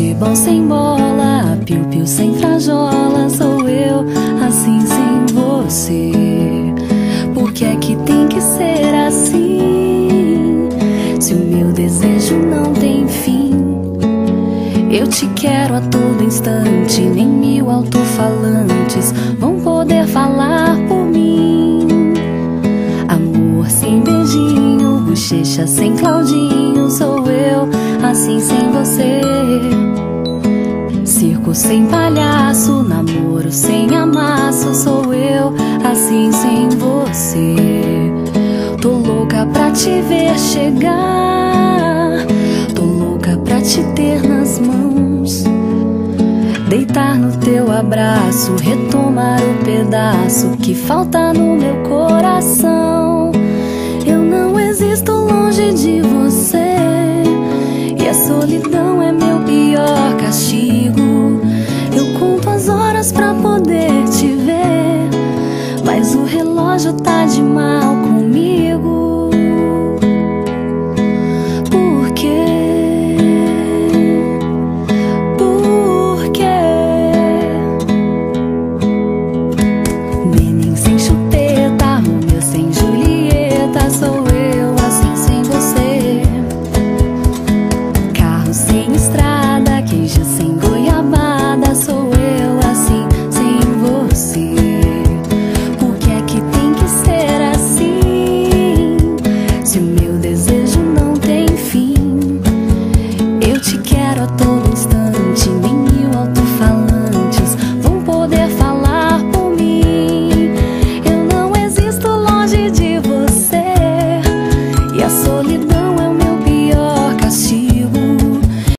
Futebol sem bola, piu-piu sem frajola, sou eu assim sem você. Por que é que tem que ser assim? Se o meu desejo não tem fim. Eu te quero a todo instante, nem 1000 alto-falantes vão poder falar por mim. Amor sem beijinho, bochecha sem Claudinho, sou eu assim sem você. Circo sem palhaço, namoro sem amasso, sou eu assim sem você. Tô louca pra te ver chegar, tô louca pra te ter nas mãos, deitar no teu abraço, retomar o pedaço que falta no meu coração. Eu não existo longe de você, e a solidão é meu pior castigo. Eu conto as horas pra poder te ver, mas o relógio tá demais.